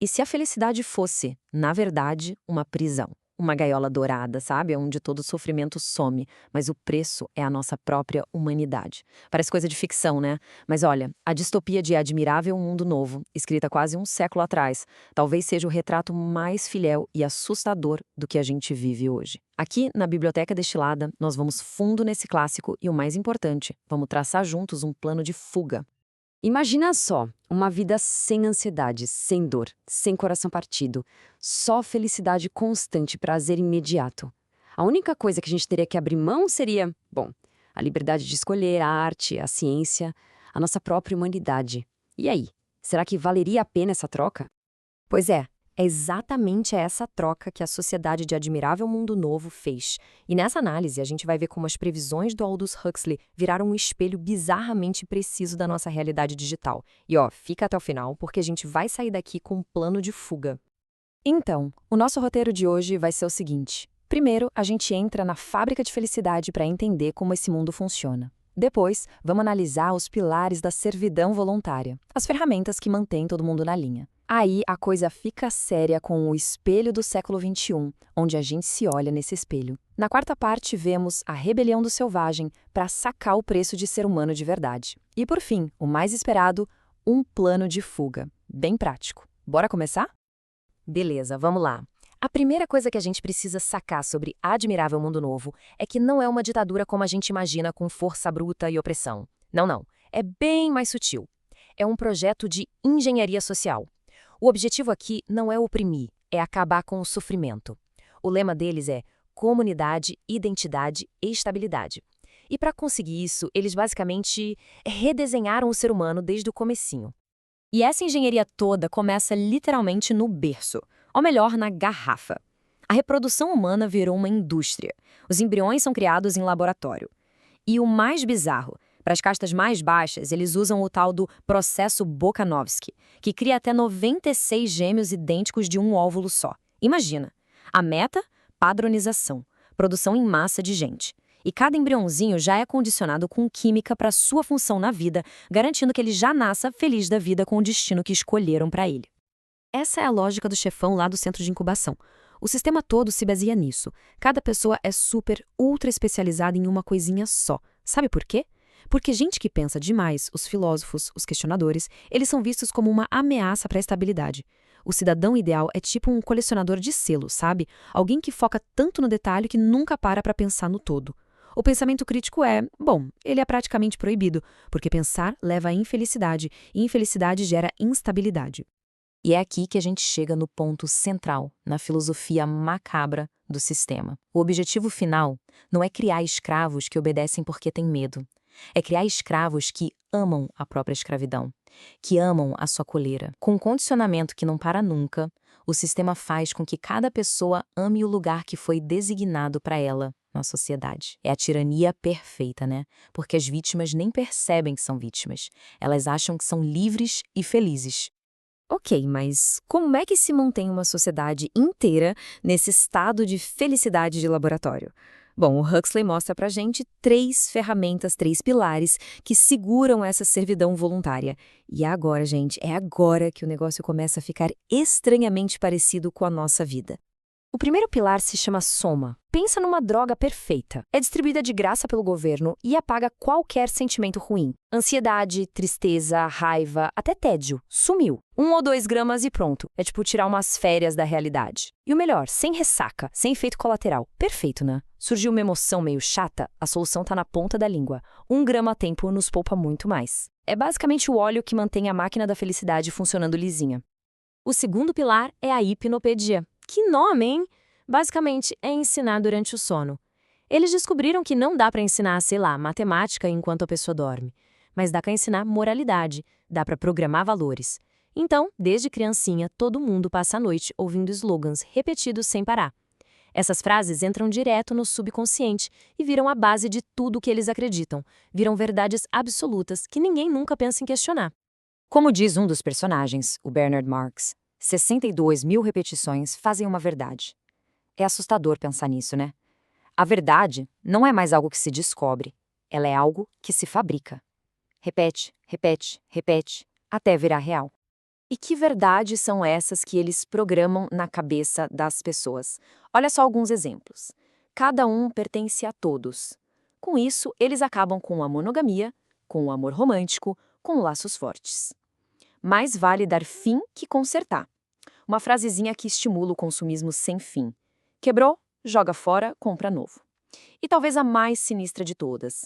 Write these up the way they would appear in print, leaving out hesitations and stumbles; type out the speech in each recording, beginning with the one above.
E se a felicidade fosse, na verdade, uma prisão? Uma gaiola dourada, sabe? Onde todo sofrimento some, mas o preço é a nossa própria humanidade. Parece coisa de ficção, né? Mas olha, a distopia de Admirável Mundo Novo, escrita quase um século atrás, talvez seja o retrato mais fiel e assustador do que a gente vive hoje. Aqui, na Biblioteca Destilada, nós vamos fundo nesse clássico e, o mais importante, vamos traçar juntos um plano de fuga. Imagina só, uma vida sem ansiedade, sem dor, sem coração partido, só felicidade constante e prazer imediato. A única coisa que a gente teria que abrir mão seria, bom, a liberdade de escolher a arte, a ciência, a nossa própria humanidade. E aí, será que valeria a pena essa troca? Pois é exatamente essa troca que a Sociedade de Admirável Mundo Novo fez. E nessa análise, a gente vai ver como as previsões do Aldous Huxley viraram um espelho bizarramente preciso da nossa realidade digital. E ó, fica até o final, porque a gente vai sair daqui com um plano de fuga. Então, o nosso roteiro de hoje vai ser o seguinte. Primeiro, a gente entra na fábrica de felicidade para entender como esse mundo funciona. Depois, vamos analisar os pilares da servidão voluntária, as ferramentas que mantêm todo mundo na linha. Aí a coisa fica séria com o espelho do século XXI, onde a gente se olha nesse espelho. Na quarta parte, vemos a rebelião do selvagem para sacar o preço de ser humano de verdade. E por fim, o mais esperado, um plano de fuga. Bem prático. Bora começar? Beleza, vamos lá. A primeira coisa que a gente precisa sacar sobre Admirável Mundo Novo é que não é uma ditadura como a gente imagina com força bruta e opressão. Não, não. É bem mais sutil. É um projeto de engenharia social. O objetivo aqui não é oprimir, é acabar com o sofrimento. O lema deles é comunidade, identidade e estabilidade. E para conseguir isso, eles basicamente redesenharam o ser humano desde o comecinho. E essa engenharia toda começa literalmente no berço, ou melhor, na garrafa. A reprodução humana virou uma indústria. Os embriões são criados em laboratório. E o mais bizarro, para as castas mais baixas, eles usam o tal do processo Bokanovsky, que cria até 96 gêmeos idênticos de um óvulo só. Imagina! A meta? Padronização. Produção em massa de gente. E cada embriãozinho já é condicionado com química para sua função na vida, garantindo que ele já nasça feliz da vida com o destino que escolheram para ele. Essa é a lógica do chefão lá do centro de incubação. O sistema todo se baseia nisso. Cada pessoa é super, ultra especializada em uma coisinha só. Sabe por quê? Porque gente que pensa demais, os filósofos, os questionadores, eles são vistos como uma ameaça para a estabilidade. O cidadão ideal é tipo um colecionador de selos, sabe? Alguém que foca tanto no detalhe que nunca para pensar no todo. O pensamento crítico bom, ele é praticamente proibido, porque pensar leva à infelicidade, e infelicidade gera instabilidade. E é aqui que a gente chega no ponto central, na filosofia macabra do sistema. O objetivo final não é criar escravos que obedecem porque têm medo. É criar escravos que amam a própria escravidão, que amam a sua coleira. Com um condicionamento que não para nunca, o sistema faz com que cada pessoa ame o lugar que foi designado para ela na sociedade. É a tirania perfeita, né? Porque as vítimas nem percebem que são vítimas. Elas acham que são livres e felizes. Ok, mas como é que se mantém uma sociedade inteira nesse estado de felicidade de laboratório? Bom, o Huxley mostra pra gente 3 ferramentas, 3 pilares que seguram essa servidão voluntária. E agora, gente, é agora que o negócio começa a ficar estranhamente parecido com a nossa vida. O primeiro pilar se chama soma. Pensa numa droga perfeita. É distribuída de graça pelo governo e apaga qualquer sentimento ruim. Ansiedade, tristeza, raiva, até tédio. Sumiu. 1 ou 2 gramas e pronto. É tipo tirar umas férias da realidade. E o melhor, sem ressaca, sem efeito colateral. Perfeito, né? Surgiu uma emoção meio chata? A solução tá na ponta da língua. 1 grama a tempo nos poupa muito mais. É basicamente o óleo que mantém a máquina da felicidade funcionando lisinha. O segundo pilar é a hipnopedia. Que nome, hein? Basicamente, é ensinar durante o sono. Eles descobriram que não dá para ensinar, sei lá, matemática enquanto a pessoa dorme. Mas dá para ensinar moralidade, dá para programar valores. Então, desde criancinha, todo mundo passa a noite ouvindo slogans repetidos sem parar. Essas frases entram direto no subconsciente e viram a base de tudo o que eles acreditam. Viram verdades absolutas que ninguém nunca pensa em questionar. Como diz um dos personagens, o Bernard Marx, 62 mil repetições fazem uma verdade. É assustador pensar nisso, né? A verdade não é mais algo que se descobre, ela é algo que se fabrica. Repete, repete, repete, até virar real. E que verdades são essas que eles programam na cabeça das pessoas? Olha só alguns exemplos. Cada um pertence a todos. Com isso, eles acabam com a monogamia, com o amor romântico, com laços fortes. Mais vale dar fim que consertar. Uma frasezinha que estimula o consumismo sem fim. Quebrou, joga fora, compra novo. E talvez a mais sinistra de todas.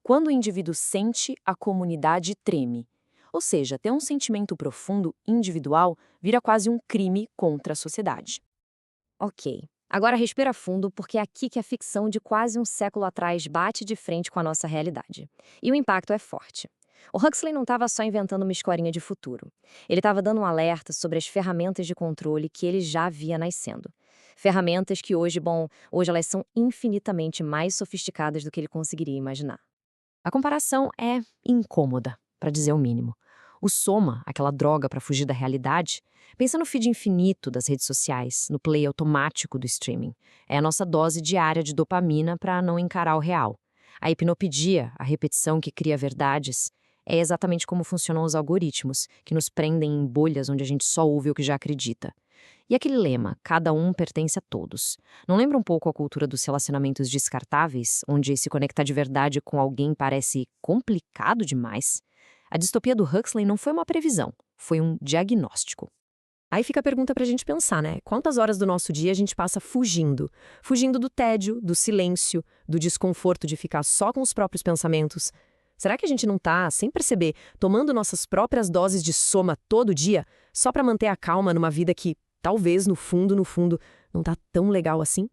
Quando o indivíduo sente, a comunidade treme. Ou seja, ter um sentimento profundo, individual, vira quase um crime contra a sociedade. Ok. Agora respira fundo, porque é aqui que a ficção de quase um século atrás bate de frente com a nossa realidade. E o impacto é forte. O Huxley não estava só inventando uma historinha de futuro. Ele estava dando um alerta sobre as ferramentas de controle que ele já via nascendo. Ferramentas que hoje elas são infinitamente mais sofisticadas do que ele conseguiria imaginar. A comparação é incômoda, para dizer o mínimo. O Soma, aquela droga para fugir da realidade, pensa no feed infinito das redes sociais, no play automático do streaming. É a nossa dose diária de dopamina para não encarar o real. A hipnopedia, a repetição que cria verdades, é exatamente como funcionam os algoritmos, que nos prendem em bolhas onde a gente só ouve o que já acredita. E aquele lema, cada um pertence a todos. Não lembra um pouco a cultura dos relacionamentos descartáveis, onde se conectar de verdade com alguém parece complicado demais? A distopia do Huxley não foi uma previsão, foi um diagnóstico. Aí fica a pergunta pra gente pensar, né? Quantas horas do nosso dia a gente passa fugindo? Fugindo do tédio, do silêncio, do desconforto de ficar só com os próprios pensamentos? Será que a gente não tá, sem perceber, tomando nossas próprias doses de soma todo dia, só pra manter a calma numa vida que, talvez, no fundo, não tá tão legal assim?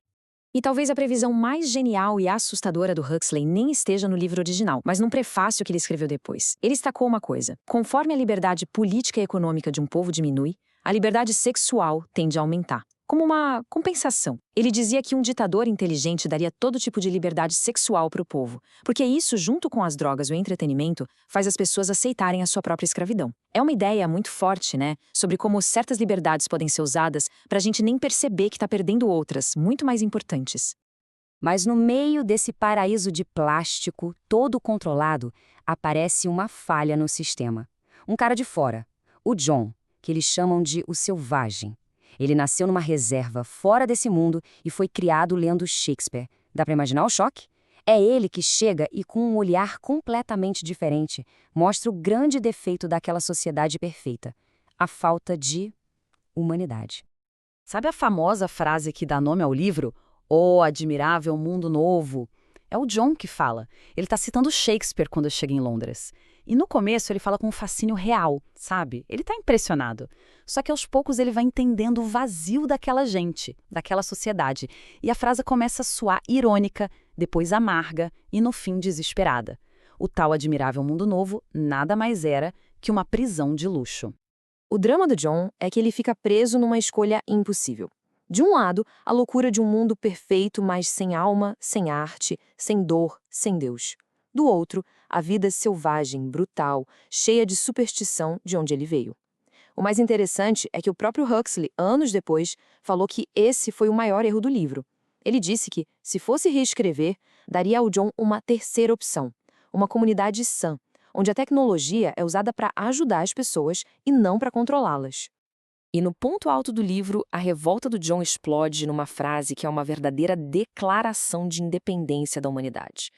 E talvez a previsão mais genial e assustadora do Huxley nem esteja no livro original, mas num prefácio que ele escreveu depois. Ele destacou uma coisa: conforme a liberdade política e econômica de um povo diminui, a liberdade sexual tende a aumentar. Como uma compensação. Ele dizia que um ditador inteligente daria todo tipo de liberdade sexual para o povo, porque isso, junto com as drogas e o entretenimento, faz as pessoas aceitarem a sua própria escravidão. É uma ideia muito forte, né? Sobre como certas liberdades podem ser usadas para a gente nem perceber que está perdendo outras, muito mais importantes. Mas no meio desse paraíso de plástico, todo controlado, aparece uma falha no sistema. Um cara de fora, o John, que eles chamam de o selvagem. Ele nasceu numa reserva fora desse mundo e foi criado lendo Shakespeare. Dá pra imaginar o choque? É ele que chega e, com um olhar completamente diferente, mostra o grande defeito daquela sociedade perfeita: a falta de humanidade. Sabe a famosa frase que dá nome ao livro? "Oh, admirável mundo novo"? É o John que fala. Ele está citando Shakespeare quando chega em Londres. E no começo ele fala com um fascínio real, sabe? Ele está impressionado. Só que aos poucos ele vai entendendo o vazio daquela gente, daquela sociedade. E a frase começa a soar irônica, depois amarga e no fim desesperada. O tal admirável mundo novo nada mais era que uma prisão de luxo. O drama do John é que ele fica preso numa escolha impossível. De um lado, a loucura de um mundo perfeito, mas sem alma, sem arte, sem dor, sem Deus. Do outro, a vida selvagem, brutal, cheia de superstição de onde ele veio. O mais interessante é que o próprio Huxley, anos depois, falou que esse foi o maior erro do livro. Ele disse que, se fosse reescrever, daria ao John uma terceira opção, uma comunidade sã, onde a tecnologia é usada para ajudar as pessoas e não para controlá-las. E no ponto alto do livro, a revolta do John explode numa frase que é uma verdadeira declaração de independência da humanidade.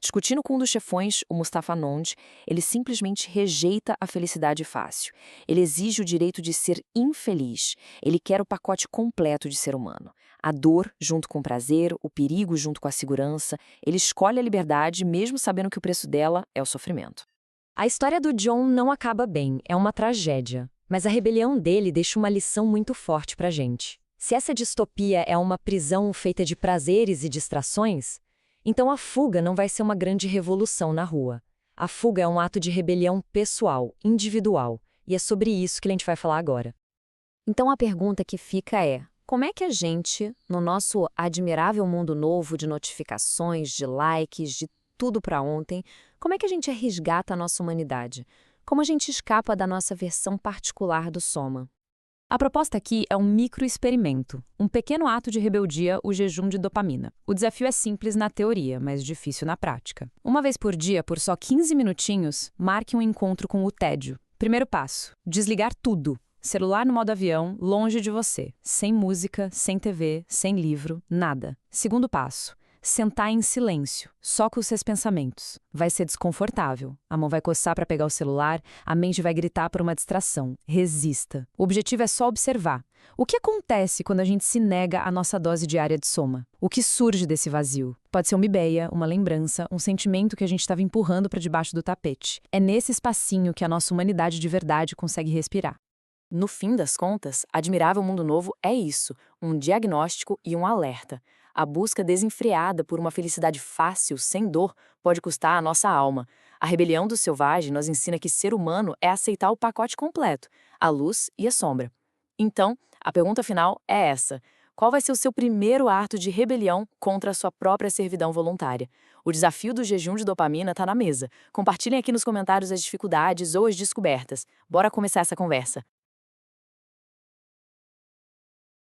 Discutindo com um dos chefões, o Mustafa Nond, ele simplesmente rejeita a felicidade fácil. Ele exige o direito de ser infeliz. Ele quer o pacote completo de ser humano. A dor junto com o prazer, o perigo junto com a segurança. Ele escolhe a liberdade mesmo sabendo que o preço dela é o sofrimento. A história do John não acaba bem, é uma tragédia. Mas a rebelião dele deixa uma lição muito forte pra gente. Se essa distopia é uma prisão feita de prazeres e distrações, então a fuga não vai ser uma grande revolução na rua. A fuga é um ato de rebelião pessoal, individual, e é sobre isso que a gente vai falar agora. Então a pergunta que fica é: como é que a gente, no nosso admirável mundo novo de notificações, de likes, de tudo pra ontem, como é que a gente resgata a nossa humanidade? Como a gente escapa da nossa versão particular do Soma? A proposta aqui é um microexperimento, um pequeno ato de rebeldia, o jejum de dopamina. O desafio é simples na teoria, mas difícil na prática. Uma vez por dia, por só 15 minutinhos, marque um encontro com o tédio. Primeiro passo: desligar tudo. Celular no modo avião, longe de você. Sem música, sem TV, sem livro, nada. Segundo passo. Sentar em silêncio, só com os seus pensamentos. Vai ser desconfortável. A mão vai coçar para pegar o celular, a mente vai gritar por uma distração. Resista. O objetivo é só observar. O que acontece quando a gente se nega à nossa dose diária de soma? O que surge desse vazio? Pode ser uma ideia, uma lembrança, um sentimento que a gente estava empurrando para debaixo do tapete. É nesse espacinho que a nossa humanidade de verdade consegue respirar. No fim das contas, Admirável Mundo Novo é isso, um diagnóstico e um alerta. A busca desenfreada por uma felicidade fácil, sem dor, pode custar a nossa alma. A rebelião do selvagem nos ensina que ser humano é aceitar o pacote completo, a luz e a sombra. Então, a pergunta final é essa. Qual vai ser o seu primeiro ato de rebelião contra a sua própria servidão voluntária? O desafio do jejum de dopamina está na mesa. Compartilhem aqui nos comentários as dificuldades ou as descobertas. Bora começar essa conversa.